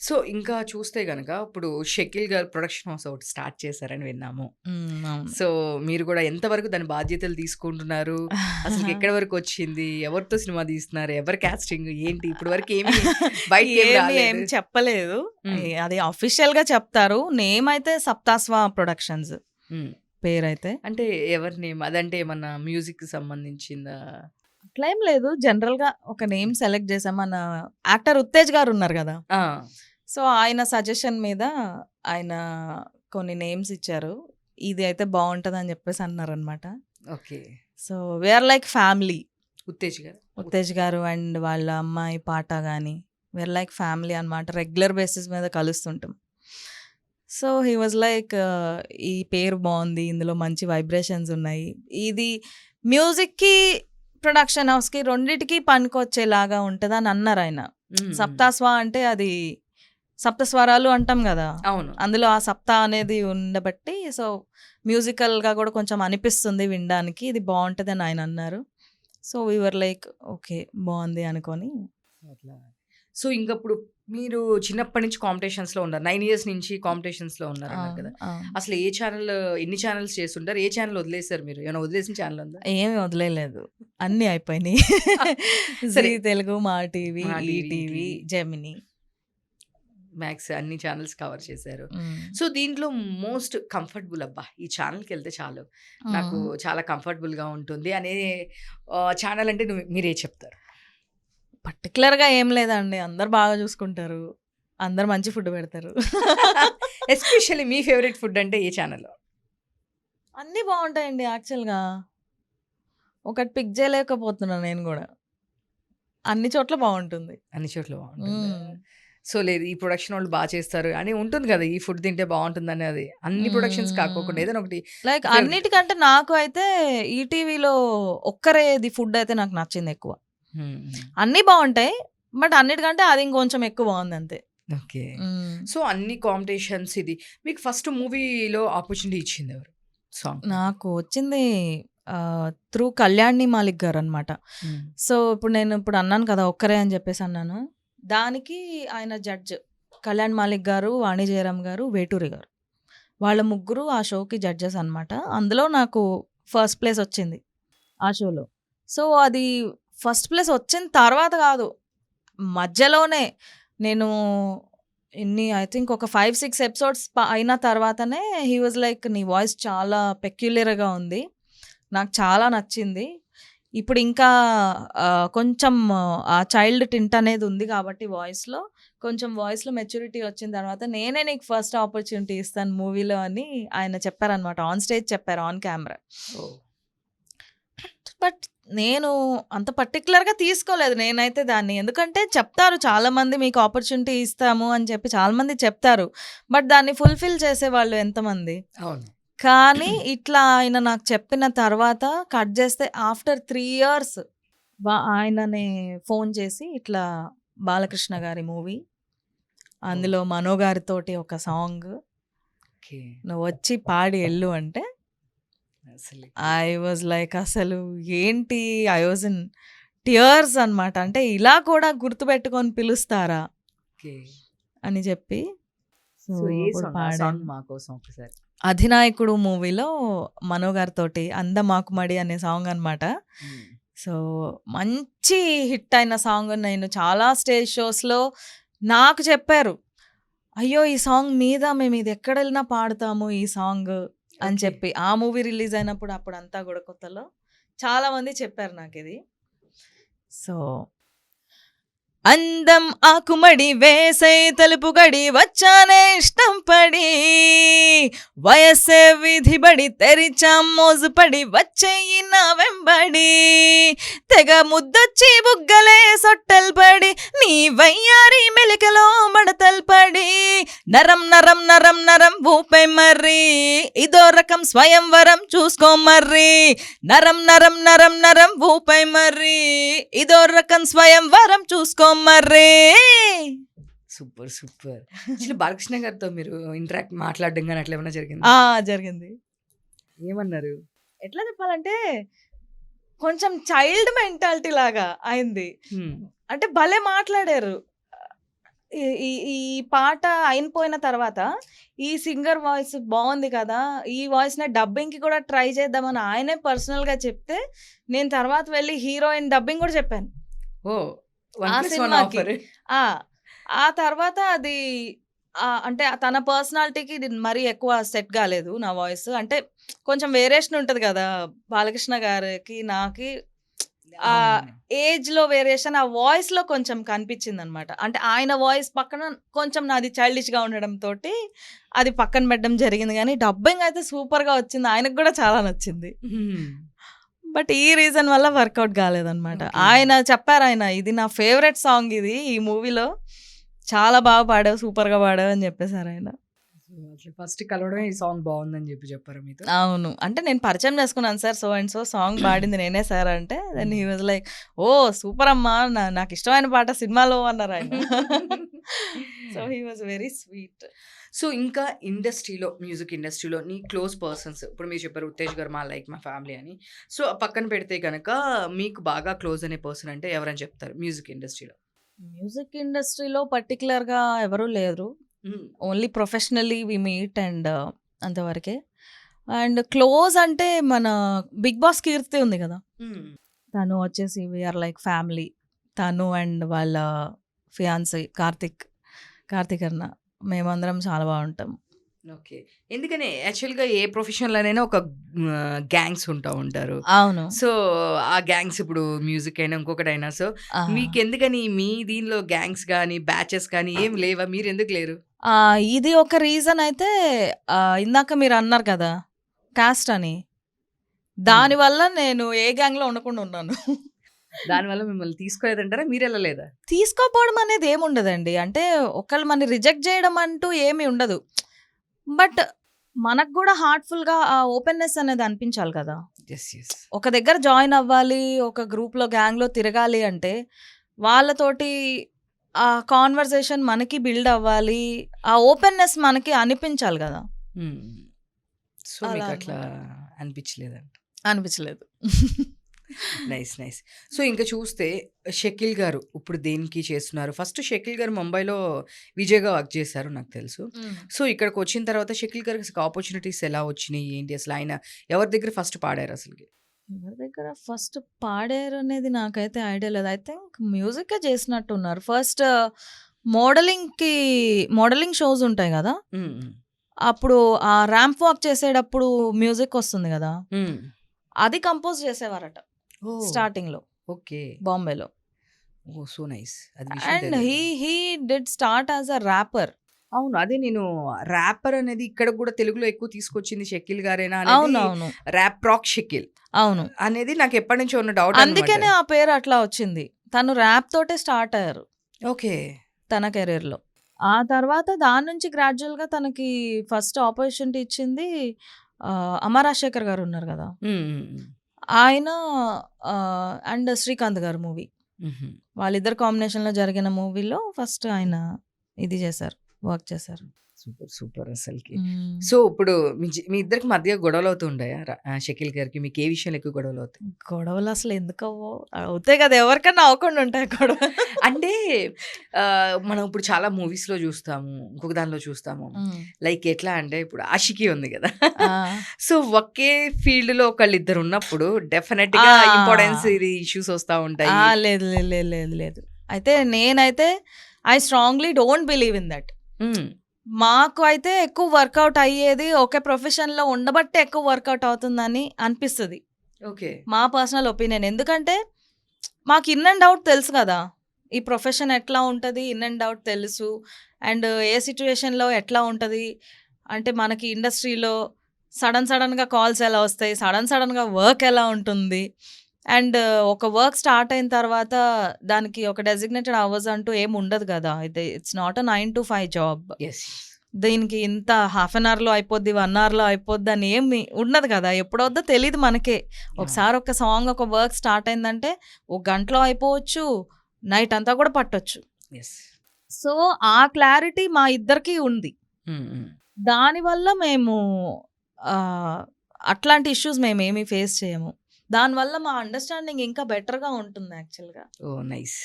So, ఇంకా చూస్తే గనక ఇప్పుడు 'షకీల్' గారు ప్రొడక్షన్ హౌస్ ఒకటి స్టార్ట్ చేశారని విన్నాము. అవును. సో, మీరు గూడా ఎంతవరకు దాని బాధ్యతలు తీసుకుంటున్నారు? అసలుకెక్కడి వరకొచ్చింది? ఎవరితో సినిమా తీస్తున్నారు? ఎవరి కాస్టింగ్ ఏంటి? ఇప్పటి వరకు ఏమి బయటికేమి ఏం రాలేదు. చెప్పలేదు. హ్మ్. అది అఫీషియల్‌గా చెప్తారు. నేమ్ అయితే 'సప్తాస్వా ప్రొడక్షన్స్' హ్మ్. పేరైతే. అంటే ఎవరి నేమ్? అదంటే ఏమన్నా మ్యూజిక్‌కి సంబంధించిందా? అట్లా ఏం లేదు. జనరల్‌గా ఒక నేమ్ సెలెక్ట్ చేసాం. మన యాక్టర్ 'ఉత్తేజ్' గారు ఉన్నారు గదా! ఆ! సో, ఆయన సజెషన్ మీద ఆయన కొన్ని నేమ్స్ ఇచ్చారు. ఇది అయితే బావుంటదని జెప్పేసి అన్నారనమాట. Okay. So, we are like family. 'Uttej' garu. 'Uttej' garu and వాళ్ళ అమ్మాయి 'పాట' గాని, వి ఆర్ లైక్ ఫ్యామిలీ అనమాట. రెగ్యులర్ బేసిస్ మీద కలుస్తుంటాం. సో, హి వాస్ లైక్ ఈ పేరు బావుంది. ఇందులో మంచి వైబ్రేషన్స్ ఉన్నాయి. ఇది మ్యూజిక్‌కి, ప్రొడక్షన్ హౌస్‌కి రెండిటికి పనికొచ్చేలాగా ఉంటదని అన్నారాయన. హ్మ్. సప్తాస్వా అంటే అది సప్తస్వరాలు అంటాం గదా! అవును. అందులో ఆ సప్త అనేది ఉండబట్టి సో, మ్యూజికల్‌గా గూడా కొంచెం అనిపిస్తుంది వినడానికి. ఇది బావుంటదని ఆయన అన్నారు. So, we were like okay. బావుంది అనుకోని అట్లా. సో, ఇంకప్పుడు మీరు చిన్నప్పటి నుంచి కాంపిటీషన్స్‌లో ఉన్నారు. 9 ఇయర్స్ నుంచి కాంపిటీషన్స్‌లో ఉన్నారన్నారు కదా! అవును. అవును. అసలు ఏ ఛానెల్ ఎన్ని ఛానెల్స్ చేసుంటారు? ఏ ఛానెల్ వదిలేసారు మీరు? ఏమైనా వదిలేసిన ఛానెల్ ఉందా? ఏమి వదిలేయలేదు. అన్నీ అయిపోయినాయి. జీ సరే. తెలుగు, మా టీవీ, మా TV, ETV, ETV, Gemini. Max అన్ని ఛానెల్స్ కవర్ చేశారు. హ్మ్. సో, దీంట్లో మోస్ట్ కంఫర్టబుల్ అబ్బా! ఈ ఛానెల్‌కెళ్తే చాలు. నాకు హ్మ్. చాలా కంఫర్టబుల్‌గా ఉంటుంది అనే ఛానెల్ అంటే మీరే చెప్తారు? పర్టిక్యులర్‌గా ఏం లేదండి. అందరూ బాగా చూసుకుంటారు. అందరూ మంచి ఫుడ్ పెడతారు. ఎస్పెషల్లీ మీ ఫేవరెట్ ఫుడ్ అంటే ఏ ఛానెల్? అన్నీ బావుంటాయండి యాక్చువల్‌గా. ఒకటి పిక్ చేయలేకపోతున్నా నేను గూడా. అన్ని చోట్ల బావుంటుంది. అన్ని చోట్ల బావుంటుందా? హ్మ్. సో, లేదు ఈ ప్రొడక్షన్ వాళ్ళు చేస్తారు అని ఉంటుంది గదా! ఈ ఫుడ్ తింటే బావుంటుందనేది. అన్ని ప్రొడక్షన్స్ కాకోకుండా హ్మ్. ఏదైనా ఒకటి లైక్ ఫేవరెట్. అన్నిటికంటే నాకు అయితే ఈటీవీలో ఒక్కరేది ఫుడ్ అయితే నాకు నచ్చిందెక్కువ. హ్మ్. హ్మ్. అన్నీ బావుంటాయి. బట్ అన్నిటికంటే అది ఇంకొంచెం ఎక్కువ బావుందంతే. ఓకే. హ్మ్. సో, అన్ని కాంపిటీషన్స్ ఇది. మీకు ఫస్ట్ మూవీలో ఆపర్చునిటీ ఇచ్చిందెవరు? సాంగ్ పాడడానికి? నాకు వచ్చింది త్రూ కళ్యాణి మాలిక్ గారనమాట. హ్మ్. సో, ఇప్పుడు అన్నాను కదా! ఒక్కరే అని జెప్పేసి అన్నాను. దానికి ఆయన జడ్జ్. కళ్యాణ్ మాలిక్ గారు, వాణి జయరామ్ గారు, వేటూరి గారు. వాళ్ళ ముగ్గురు ఆ షోకి జడ్జెస్ అనమాట. అందులో నాకు ఫస్ట్ ప్లేస్ వచ్చింది ఆ షోలో. సో, అది ఫస్ట్ ప్లేస్ వచ్చిన తర్వాత గాదు. మధ్యలోనే నేను ఐ థింక్ ఒక 5, 6 ఎపిసోడ్స్ అయిన తర్వాతనే హి వాస్ లైక్ నీ వాయిస్ చాలా పెక్యులియర్‌గా ఉంది. నాకు చాలా నచ్చింది. ఇప్పుడు ఇంకా కొంచెం ఆ చైల్డ్ టింట్ అనేది ఉంది కాబట్టి వాయిస్‌లో, కొంచెం వాయిస్‌లో మెచ్యూరిటీ వచ్చిన తర్వాత నేనే నీకు ఫస్ట్ ఆపర్చునిటీ ఇస్తాను మూవీలో అని ఆయన చెప్పారనమాట. ఆన్ స్టేజ్ చెప్పారు ఆన్ కెమెరా. ఓహ్! బట్ నేను అంత పర్టిక్యులర్‌గా తీసుకోలేదు నేనైతే దాన్ని. ఎందుకంటే చెప్తారు చాలామంది మీకు ఆపర్చునిటీ ఇస్తాము అని చెప్పి చాలామంది చెప్తారు. బట్ దాన్ని ఫుల్‌ఫిల్ చేసేవాళ్ళు ఎంతమంది? అవును. కానీ ఇట్లా ఆయన నాకు చెప్పిన తర్వాత కట్ చేస్తే ఆఫ్టర్ 3 ఇయర్స్ ఆయననే ఫోన్ చేసి ఇట్లా బాలకృష్ణ గారి మూవీ. ఓహ్! అందులో మనో గారితోటి ఒక సాంగ్ ఓకే. నువ్వొచ్చి పాడి ఎళ్ళు అంటే అసలకి ఐ వాజ్ లైక్ అసలు ఏంటి ఐ వాజ్ ఇన్ టియర్స్ అనమాట. అంటే ఇలా కూడా గుర్తుపెట్టుకొని పిలుస్తారా ఓకే. అని చెప్పి సో, సో, ఏ అప్పుడు సాంగ్? ఆ సాంగ్ పాడాను. మా కోసం ఒకసారి. 'అధినాయకుడు' మూవీలో మనో గారితోటి 'అందమాకుమడి' అనే సాంగ్ అనమాట. హ్మ్. సో, మంచి హిట్ అయిన సాంగ్. నేను చాలా స్టేజ్ షోస్‌లో నాకు చెప్పారు. "అయ్యో! ఈ సాంగ్ మీద మేము ఇది ఎక్కడెళ్ళినా పాడతాము ఈ సాంగ్" అని ఓకే. చెప్పి. ఆ మూవీ రిలీజ్ అయినప్పుడు అప్పుడంతా గూడా కొత్తలో చాలా మంది చెప్పారు నాకిది. సో అందం ఆకుమడి వేసై తలుపు గడి వచ్చానే ఇష్టం పడి వయస్సే విధిబడి తెరిచాం మోజుపడి వచ్చేయి నా వెంబడి తెగ ముద్దొచ్చి బుగ్గలే సొట్టెల్ పడి నీ వయ్యారి మెలికలో మడతల్ పడి నరం నరం నరం నరం ఊపే మర్రి ఇదో రకం స్వయంవరం చూసుకో మర్రి నరం నరం నరం నరం ఊపై మర్రి ఇదో రకం స్వయంవరం చూసుకో మర్రి. సూపర్. సూపర్. యాక్చువల్లీ బాలకృష్ణ గారితో మీరు మాట్లాడడం గాని అట్లా ఏమన్నా జరిగిందా? జరిగింది. ఏమన్నారు? ఎట్లా చెప్పాలంటే కొంచెం చైల్డ్ మెంటాలిటీ లాగా అయింది. హ్మ్. అంటే భలే మాట్లాడారు. ఈ ఈ ఈ పాట అయిపోయిన తర్వాత ఈ సింగర్ వాయిస్ బాగుంది కదా! ఈ వాయిస్‌నే డబ్బింగ్‌కి కూడా ట్రై చేద్దామని ఆయనే పర్సనల్‌గా చెప్తే, నేను తర్వాత వెళ్లి హీరోయిన్ డబ్బింగ్ కూడా చెప్పాను. ఓహ్! ఆ 1+1 సినిమాకి. ఆఫర్. ఆ! ఆ తర్వాత అది అంటే తన పర్సనాలిటీకి ఇది మరీ ఎక్కువ సెట్ కాలేదు నా వాయిస్. అంటే కొంచెం వేరియేషన్ ఉంటది కదా! బాలకృష్ణ గారికి, నాకి అవునవును. ఏజ్‌లో వేరియేషన్ ఆ వాయిస్‌లో కొంచెం కనిపించిందనమాట. అంటే ఆయన వాయిస్ పక్కన కొంచెం నాది చైల్డిష్‌గా ఉండడంతోటి అది పక్కన పెట్టడం జరిగింది గానీ, డబ్బింగ్ అయితే సూపర్‌గా వచ్చింది. ఆయనకు గూడా చాలా నచ్చింది. హ్మ్. బట్ ఈ రీజన్ వల్ల వర్కౌట్ కాలేదనమాట. ఓకే. ఆయన చెప్పారాయన, "ఇది నా ఫేవరెట్ సాంగ్ ఇది ఈ మూవీలో. చాలా బాగా పాడావు, సూపర్‌గా పాడావు" అని చెప్పేసారాయన. సో, అట్లా ఫస్ట్ కలవడమే ఈ సాంగ్ బావుందని చెప్పారా మీతో? అవును. అంటే నేను పరిచయం చేసుకున్నాను sir. So and so song పాడింది నేనే సార్ అంటే, then hmm. He was like, "oh! Super అమ్మా! నాకిష్టమైన పాట సినిమాలో" అన్నారాయన. So he was very sweet. So, ఇంకా ఇండస్ట్రీలో, మ్యూజిక్ ఇండస్ట్రీలో నీ క్లోజ్ పర్సన్స్ ఇప్పుడు మీరు చెప్పారు 'ఉత్తేజ్' గారు లైక్ మై ఫ్యామిలీ అని. సో, పక్కన పెడితే గనక మీకు బాగా క్లోజ్ అనే పర్సన్ అంటే ఎవరని చెప్తారు మ్యూజిక్ ఇండస్ట్రీలో? మ్యూజిక్ ఇండస్ట్రీలో పర్టిక్యులర్‌గా ఎవరు లేరు. Hmm. Only professionally we meet and అంతవరకే. అండ్ క్లోజ్ అంటే మన 'బిగ్ బాస్' కీర్తి ఉంది గదా! హ్మ్. తను వచ్చేసి వి ఆర్ లైక్ ఫ్యామిలీ. తను అండ్ వాళ్ళ ఫియాన్సీ కార్తిక్ అన్న. మేమందరం చాలా బాగుంటాం. ఓకే. ఎందుకని యాక్చువల్‌గా ఏ ప్రొఫెషన్‌లోనైనా ఒక గ్యాంగ్స్ ఉంటారు. అవును. సో, ఆ గ్యాంగ్స్ ఇప్పుడు మ్యూజిక్ అయినా, ఇంకొకటైనా సో, ఆ! మీకెందుకని మీ దీనిలో గ్యాంగ్స్ గాని, బ్యాచెస్ కానీ ఏమి లేవా? మీరెందుకు లేరు? ఇది ఒక రీజన్ అయితే ఇందాక మీరన్నారు కదా! కాస్ట్ అని. హ్మ్. దానివల్ల నేను ఏ గ్యాంగ్‌లో ఉండకుండా ఉన్నాను. దానివల్ల మిమ్మల్ని తీసుకోలేదంటారా? మీరెళ్ళలేదా? తీసుకోపోవడం అనేది ఏముండదండి. అంటే ఒకళ్ళు మనని రిజెక్ట్ చేయడం అంటూ ఏమి ఉండదు. బట్ మనకు గూడా హార్ట్‌ఫుల్‌గా ఆ ఓపెన్‌నెస్ అనేది అనిపించాలి కదా! యెస్. యెస్. ఒక దగ్గర జాయిన్ అవ్వాలి, ఒక గ్రూప్‌లో, గ్యాంగ్‌లో తిరగాలి అంటే, వాళ్ళతోటి ఆ కాన్వర్జేషన్ మనకి బిల్డ్ అవ్వాలి. ఆ ఓపెన్‌నెస్ మనకి అనిపించాలి గదా! హ్మ్. సో, అలా మీకట్లా అనమాట. అనిపించలేదంట. అనిపించలేదు. నైస్. సో, ఇంక చూస్తే 'షకీల్' గారు ఇప్పుడు దేనికి చేస్తున్నారు? ఫస్ట్ 'షకీల్' గారు ముంబైలో విజయ్‌గా వర్క్ చేశారు నాకు తెలుసు. హ్మ్. సో, ఇక్కడికొచ్చిన తర్వాత 'షకీల్' గారికి అసలు ఆపర్చునిటీస్ ఎలా వచ్చినియి? ఏంటి అసలు ఆయన ఎవరి దగ్గర ఫస్ట్ పాడారు అసలకి? ఎవరి దగ్గర ఫస్ట్ పాడారనేది నాకైతే ఐడియా లేదు. ఐ థింక్ మ్యూజికే చేసినట్టున్నారు. ఫస్ట్ మోడలింగ్‌కి మోడలింగ్ షోస్ ఉంటాయి గదా! హ్మ్. హ్మ్. అప్పుడు ఆ ర్యాంప్ వాక్ చేసేటప్పుడు మ్యూజిక్ వస్తుంది గదా! హ్మ్. అది కంపోజ్ చేసేవారట ఓహ్! స్టార్టింగ్‌లో ఓకే. బాంబేలో. ఓహ్! So nice. అది విషయం అండ్ తెలీదు. He did start as a rapper. అవును. అదే నేను ర్యాపర్ అనేది ఇక్కడ గూడా తెలుగులో ఎక్కువ తీసుకొచ్చింది 'షకీల్' గారేనా అనేది అవునవును. ర్యాప్ రాక్ 'షకీల్' అవును. అనేది నాకెప్పటినుంచో ఉన్న డౌట్ అనమాట. అందుకనే ఆ పేరు అట్లా వచ్చింది. తను ర్యాప్ తోటే స్టార్ట్ అయ్యారు ఓకే. తన కెరియర్‌లో. ఆ తర్వాత దాని నుంచి గ్రాడ్యుయల్‌గా తనకి ఫస్ట్ ఆపర్చునిటీ ఇచ్చింది 'అమర్ రాజశేఖర్' గారు ఉన్నారు గదా! హ్మ్. హ్మ్. హ్మ్. ఆయన అండ్ 'శ్రీకాంత్' గారి మూవీ. హుహు. వాళ్ళిద్దరి కాంబినేషన్‌లో జరిగిన మూవీలో ఫస్ట్ ఆయన ఇది చేశారు. వర్క్ చేశారు. సూపర్ అసలకి. హ్మ్. సో, ఇప్పుడు మీ ఇద్దరికి మధ్య గొడవలవుతూ ఉంటాయా? 'షకీల్' గారికి మీకు ఏ విషయంలో ఎక్కువ గొడవలవుతాయి? గొడవలు అసలు ఎందుకవ్వవు? అవుతాయి కదా! ఎవరికన్నా అవ్వకుండా ఉంటాయా గొడవలు? అంటే మనం ఇప్పుడు చాలా మూవీస్‌లో చూస్తాము. ఇంకొక దానిలో చూస్తాము. హ్మ్. లైక్ ఎట్లా అంటే ఇప్పుడు 'ఆషికి' ఉంది గదా! ఆ! సో, ఒకే ఫీల్డ్‌లో ఒకళ్ళిద్దరు ఉన్నప్పుడు డెఫినెట్‌గా ఇంపార్టెన్స్ ఆ! ఇది ఇష్యూస్ వస్తా ఆ! ఉంటాయి. లేదు, లేదు, లేదు, లేదు, లేదు. అయితే నేనైతే I strongly don't believe in that. హ్మ్. మాకు అయితే ఎక్కువ వర్కౌట్ అయ్యేది ఒకే ప్రొఫెషన్‌లో ఉండబట్టే ఎక్కువ వర్కౌట్ అవుతుందని అనిపిస్తది. ఓకే. మా పర్సనల్ ఒపీనియన్. ఎందుకంటే మాకు ఇన్ అండ్ ఔట్ తెలుసు గదా! ఈ ప్రొఫెషన్ ఎట్లా ఉంటది, ఇన్ అండ్ ఔట్ తెలుసు. అండ్ ఏ సిట్యుయేషన్‌లో ఎట్లా ఉంటది. అంటే మనకి ఇండస్ట్రీలో సడెన్‌గా కాల్స్ ఎలా వస్తాయి, సడెన్‌గా వర్క్ ఎలా ఉంటుంది. అండ్ ఒక వర్క్ స్టార్ట్ అయిన తర్వాత దానికి ఒక డెసిగ్నేటెడ్ అవర్స్ అంటూ ఏమి ఉండదు గదా! It's not a 9-5 job. Yes. దీనికి ఇంత హాఫ్ అన్ అవర్‌లో అయిపోద్ది, 1 అవర్‌లో అయిపోద్ది అని ఏమి ఉండదు కదా! ఎప్పుడవుద్దో తెలీదు మనకే. అవును. ఒకసారి ఒక సాంగ్, ఒక వర్క్ స్టార్ట్ అయిందంటే, ఒక గంటలో అయిపోవచ్చు, నైట్ అంతా కూడా పట్టొచ్చు. యెస్. సో, ఆ క్లారిటీ మా ఇద్దరికీ ఉంది. హ్మ్. హ్మ్. దానివల్ల మేము ఆహ్, అట్లాంటి ఇష్యూస్ మేమేమి ఫేస్ చేయము. దానివల్ల మా అండర్‌స్టాండింగ్ ఇంకా బెటర్‌గా ఉంటుంది యాక్చువల్‌గా. ఓహ్! నైస్.